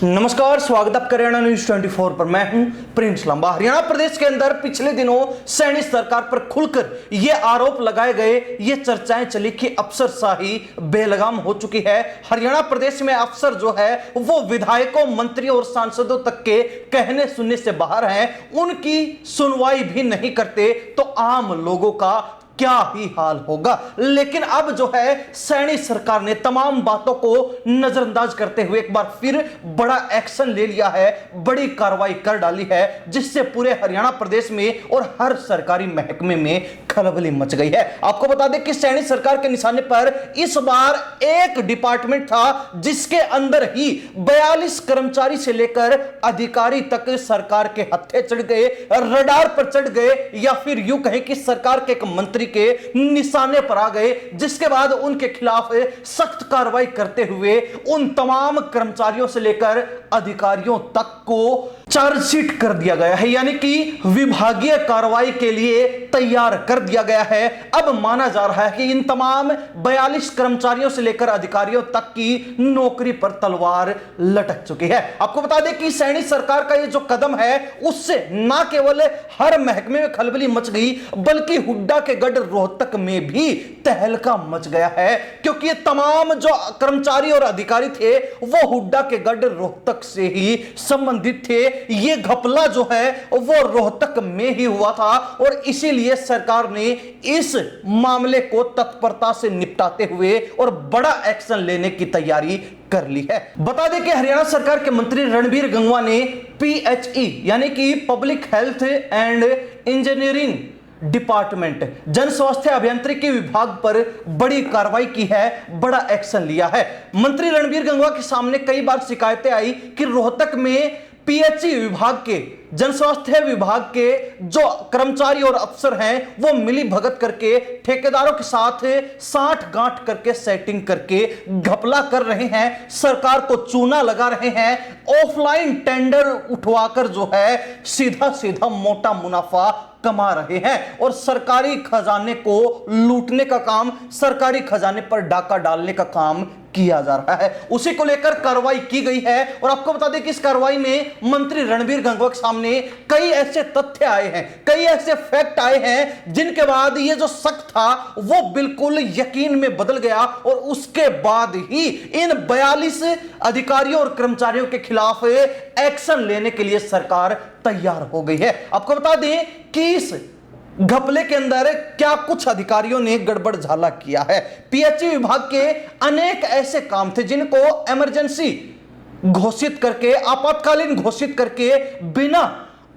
नमस्कार, स्वागत है हरियाणा न्यूज 24 पर। मैं हूं प्रिंस लंबा। हरियाणा प्रदेश के अंदर पिछले दिनों सैनी सरकार पर खुलकर यह आरोप लगाए गए, ये चर्चाएं चली कि अफसरशाही बेलगाम हो चुकी है। हरियाणा प्रदेश में अफसर जो है वो विधायकों, मंत्रियों और सांसदों तक के कहने सुनने से बाहर हैं, उनकी सुनवाई भी नहीं करते तो आम लोगों का क्या ही हाल होगा। लेकिन अब जो है सैनी सरकार ने तमाम बातों को नजरअंदाज करते हुए एक बार फिर बड़ा एक्शन ले लिया है, बड़ी कार्रवाई कर डाली है, जिससे पूरे हरियाणा प्रदेश में और हर सरकारी महकमे में खलबली मच गई है। आपको बता दें कि सैनी सरकार के निशाने पर इस बार एक डिपार्टमेंट था जिसके अंदर ही 42 कर्मचारी से लेकर अधिकारी तक सरकार के हत्थे चढ़ गए, रडार पर चढ़ गए, या फिर यूं कहें कि सरकार के एक मंत्री के निशाने पर आ गए, जिसके बाद उनके खिलाफ सख्त कार्रवाई करते हुए उन तमाम कर्मचारियों से लेकर अधिकारियों तक को चार्जशीट कर दिया गया है, यानी कि विभागीय कार्रवाई के लिए तैयार कर दिया गया है। अब माना जा रहा है कि इन तमाम 42 कर्मचारियों से लेकर अधिकारियों तक की नौकरी पर तलवार लटक चुकी है। आपको बता दें कि सैनी सरकार का ये जो कदम है उससे ना केवल हर महकमे में खलबली मच गई, बल्कि हुड्डा के गढ़ रोहतक में भी तहलका मच गया है, क्योंकि ये तमाम जो कर्मचारी और अधिकारी थे वो हुड्डा के गढ़ रोहतक से ही संबंधित थे। ये घपला जो है वो रोहतक में ही हुआ था और इसीलिए सरकार ने इस मामले को तत्परता से निपटाते हुए और बड़ा एक्शन लेने की तैयारी कर ली है। बता दें कि हरियाणा सरकार के मंत्री रणबीर गंगवा ने PHE यानी कि public health and engineering department, जन स्वास्थ्य अभियांत्रिकी विभाग पर बड़ी कार्रवाई की है, बड़ा एक्शन लिया है। मंत्री रणबीर गंगवा के सामने कई बार शिकायतें आई कि रोहतक में PHE विभाग के, जन स्वास्थ्य विभाग के जो कर्मचारी और अफसर हैं वो मिली भगत करके ठेकेदारों के साथ साठ गांठ करके सेटिंग करके घपला कर रहे हैं, सरकार को चूना लगा रहे हैं, ऑफलाइन टेंडर उठवाकर जो है सीधा सीधा मोटा मुनाफा कमा रहे हैं और सरकारी खजाने को लूटने का काम, सरकारी खजाने पर डाका डालने का काम किया जा रहा है। उसी को लेकर कार्रवाई की गई है और आपको बता दें कि इस कार्रवाई में मंत्री रणबीर गंगवा के सामने कई ऐसे तथ्य आए हैं, कई ऐसे फैक्ट आए हैं जिनके बाद ये जो शक था वो बिल्कुल यकीन में बदल गया और उसके बाद ही इन 42 अधिकारियों और कर्मचारियों के खिलाफ एक्शन लेने के लिए सरकार तैयार हो गई है। आपको बता दें कि इस घपले के अंदर क्या कुछ अधिकारियों ने गड़बड़ झाला किया है। PHE विभाग के अनेक ऐसे काम थे जिनको इमरजेंसी घोषित करके, आपातकालीन घोषित करके, बिना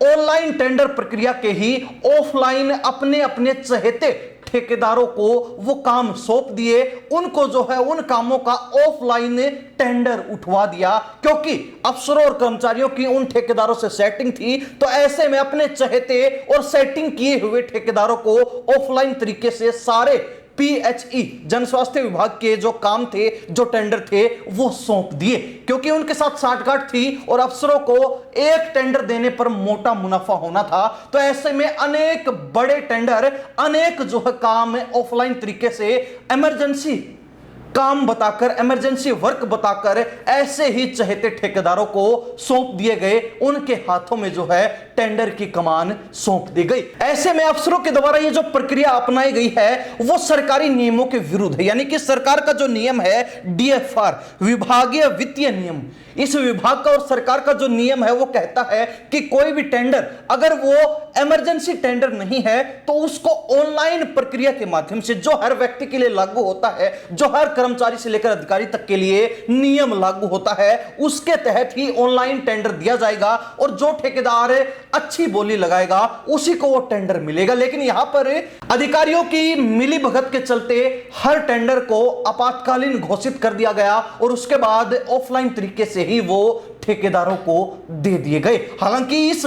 ऑनलाइन टेंडर प्रक्रिया के ही ऑफलाइन अपने अपने चहेते ठेकेदारों को वो काम सौंप दिए, उनको जो है उन कामों का ऑफलाइन टेंडर उठवा दिया, क्योंकि अफसरों और कर्मचारियों की उन ठेकेदारों से सेटिंग थी। तो ऐसे में अपने चहेते और सेटिंग किए हुए ठेकेदारों को ऑफलाइन तरीके से सारे PHE जन स्वास्थ्य विभाग के जो काम थे, जो टेंडर थे, वो सौंप दिए, क्योंकि उनके साथ साठगांठ थी और अफसरों को एक टेंडर देने पर मोटा मुनाफा होना था। तो ऐसे में अनेक बड़े टेंडर, अनेक जो है काम ऑफलाइन तरीके से इमरजेंसी काम बताकर, इमरजेंसी वर्क बताकर ऐसे ही चहेते ठेकेदारों को सौंप दिए गए, उनके हाथों में जो है टेंडर की कमान सौंप दी गई। ऐसे में अफसरों के द्वारा ये जो प्रक्रिया अपनाई गई है वो सरकारी नियमों के विरुद्ध है, यानी कि सरकार का जो नियम है DFR, विभागीय वित्तीय नियम, इस विभाग का और सरकार का जो नियम है वो कहता है कि कोई भी टेंडर अगर वो इमरजेंसी टेंडर नहीं है तो उसको ऑनलाइन प्रक्रिया के माध्यम से, जो हर व्यक्ति के लिए लागू होता है, जो हर कर्मचारी से लेकर अधिकारी तक के लिए नियम लागू होता है, उसके तहत ही ऑनलाइन टेंडर दिया जाएगा और जो ठेकेदार अच्छी बोली लगाएगा उसी को वो टेंडर मिलेगा। लेकिन यहां पर अधिकारियों की मिली भगत के चलते हर टेंडर को आपातकालीन घोषित कर दिया गया और उसके बाद ऑफलाइन तरीके से ही वो ठेकेदारों को दे दिए गए। हालांकि इस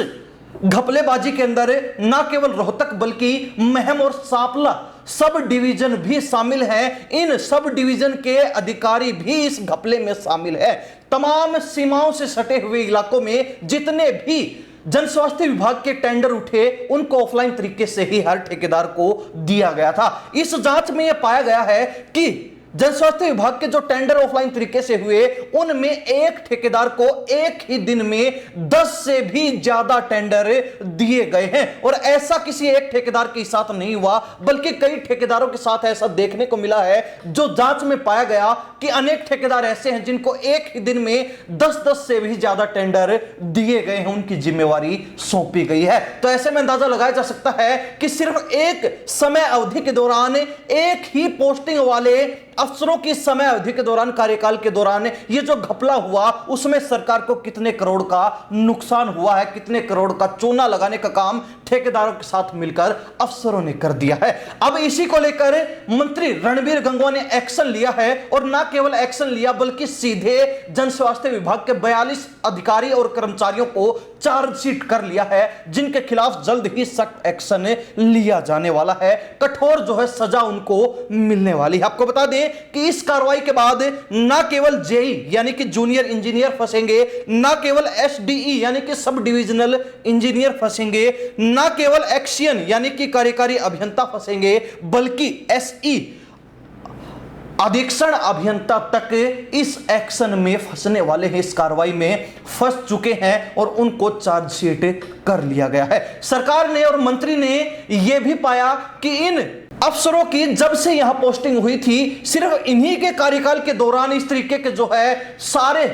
घपलेबाजी के अंदर ना केवल रोहतक बल्कि महम और सांपला सब डिवीजन भी शामिल हैं। इन सब डिवीजन के अधिकारी भी इस घपले में शामिल है। तमाम सीमाओं से सटे हुए इलाकों में जितने भी जन स्वास्थ्य विभाग के टेंडर उठे उनको ऑफलाइन तरीके से ही हर ठेकेदार को दिया गया था। इस जांच में यह पाया गया है कि जन स्वास्थ्य विभाग के जो टेंडर ऑफलाइन तरीके से हुए उनमें एक ठेकेदार को एक ही दिन में 10 से भी ज्यादा टेंडर दिए गए हैं। और ऐसा किसी एक ठेकेदार के साथ नहीं हुआ, बल्कि कई ठेकेदारों के साथ ऐसा देखने को मिला है। जो जांच में पाया गया कि अनेक ठेकेदार ऐसे हैं जिनको एक ही दिन में 10-10 से भी ज्यादा टेंडर दिए गए हैं, उनकी जिम्मेवारी सौंपी गई है। तो ऐसे में अंदाजा लगाया जा सकता है कि सिर्फ एक समय अवधि के दौरान एक ही पोस्टिंग वाले अफसरों की समय अवधि के दौरान, कार्यकाल के दौरान ये जो घपला हुआ उसमें सरकार को कितने करोड़ का नुकसान हुआ है, कितने करोड़ का चूना लगाने का काम ठेकेदारों के साथ मिलकर अफसरों ने कर दिया है। अब इसी को लेकर मंत्री रणबीर गंगवा ने एक्शन लिया है, और ना केवल एक्शन लिया बल्कि सीधे जन स्वास्थ्य विभाग के 42 अधिकारी और कर्मचारियों को चार्जशीट कर लिया है, जिनके खिलाफ जल्द ही सख्त एक्शन लिया जाने वाला है। कठोर जो है सजा उनको मिलने वाली है। आपको बता दें कि इस कार्रवाई के बाद ना केवल जेई यानी कि जूनियर इंजीनियर फंसेंगे, ना केवल एसडीई यानी कि सब डिविजनल इंजीनियर फंसेंगे, ना केवल एक्शियन यानी कि कार्यकारी अभियंता फंसेंगे, बल्कि एसई अधीक्षण अभियंता तक इस एक्शन में फंसने वाले हैं, इस कार्रवाई में फंस चुके हैं और उनको चार्जशीट कर लिया गया है। सरकार ने और मंत्री ने यह भी पाया कि इन अफसरों की जब से यहां पोस्टिंग हुई थी, सिर्फ इन्हीं के कार्यकाल के दौरान इस तरीके के जो है सारे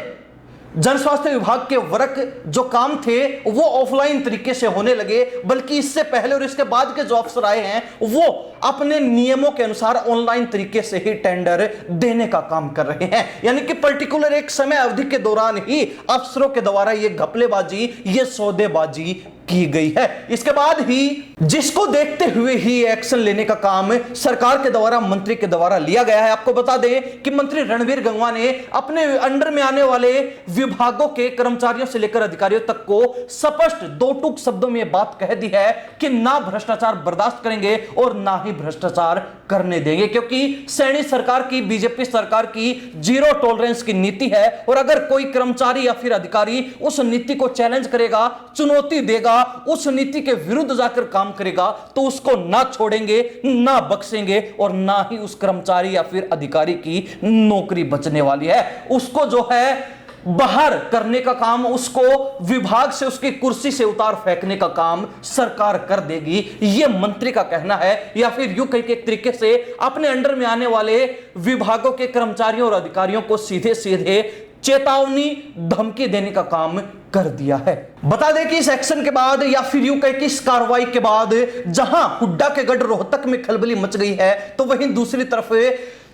जन स्वास्थ्य विभाग के वर्क जो काम थे वो ऑफलाइन तरीके से होने लगे, बल्कि इससे पहले और इसके बाद के जो अफसर आए हैं वो अपने नियमों के अनुसार ऑनलाइन तरीके से ही टेंडर देने का काम कर रहे हैं। यानी कि पर्टिकुलर एक समय अवधि के दौरान ही अफसरों के द्वारा ये घपलेबाजी, ये सौदेबाजी की गई है। इसके बाद ही जिसको देखते हुए ही एक्शन लेने का काम सरकार के द्वारा, मंत्री के द्वारा लिया गया है। आपको बता दें कि मंत्री रणबीर गंगवा ने अपने अंडर में आने वाले विभागों के कर्मचारियों से लेकर अधिकारियों तक को स्पष्ट दो टूक शब्दों में बात कह दी है कि ना भ्रष्टाचार बर्दाश्त करेंगे और ना ही भ्रष्टाचार करने देंगे, क्योंकि सैनी सरकार की, बीजेपी सरकार की जीरो टॉलरेंस की नीति है। और अगर कोई कर्मचारी या फिर अधिकारी उस नीति को चैलेंज करेगा, चुनौती देगा, उस नीति के विरुद्ध जाकर काम करेगा, तो उसको ना छोड़ेंगे, ना बख्शेंगे और ना ही उस कर्मचारी या फिर अधिकारी की नौकरी बचने वाली है। उसको जो है बाहर करने का काम, उसको विभाग से, उसकी कुर्सी से उतार फेंकने का काम सरकार कर देगी, यह मंत्री का कहना है। या फिर यूं कहीं के एक तरीके से अपने अंडर में आने वाले विभागों के कर्मचारियों और अधिकारियों को सीधे सीधे चेतावनी, धमकी देने का काम कर दिया है। बता दें कि इस एक्शन के बाद या फिर यूं कहें कि इस कार्रवाई के बाद जहां हुड्डा के गढ़ रोहतक में खलबली मच गई है, तो वहीं दूसरी तरफ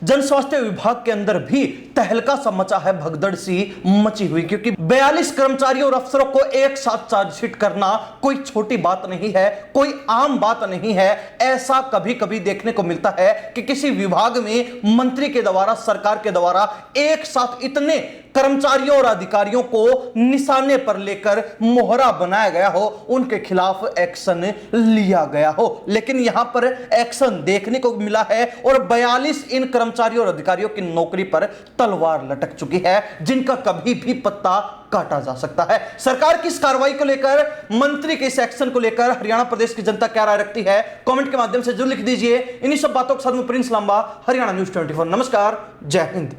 जन स्वास्थ्य विभाग के अंदर भी तहलका सा मचा है, भगदड़ सी मची हुई, क्योंकि 42 कर्मचारियों और अफसरों को एक साथ चार्जशीट करना कोई छोटी बात नहीं है, कोई आम बात नहीं है। ऐसा कभी कभी देखने को मिलता है कि किसी विभाग में मंत्री के द्वारा, सरकार के द्वारा एक साथ इतने कर्मचारियों और अधिकारियों को निशाने पर लेकर मोहरा बनाया गया हो, उनके खिलाफ एक्शन लिया गया हो। लेकिन यहां पर एक्शन देखने को मिला है और 42 इन कर्मचारियों और अधिकारियों की नौकरी पर तलवार लटक चुकी है, जिनका कभी भी पत्ता काटा जा सकता है। सरकार की इस कार्रवाई को लेकर, मंत्री के इस एक्शन को लेकर हरियाणा प्रदेश की जनता क्या राय रखती है, कमेंट के माध्यम से जरूर लिख दीजिए। इन्हीं सब बातों के साथ में प्रिंस लांबा, हरियाणा न्यूज़ 24। नमस्कार, जय हिंद।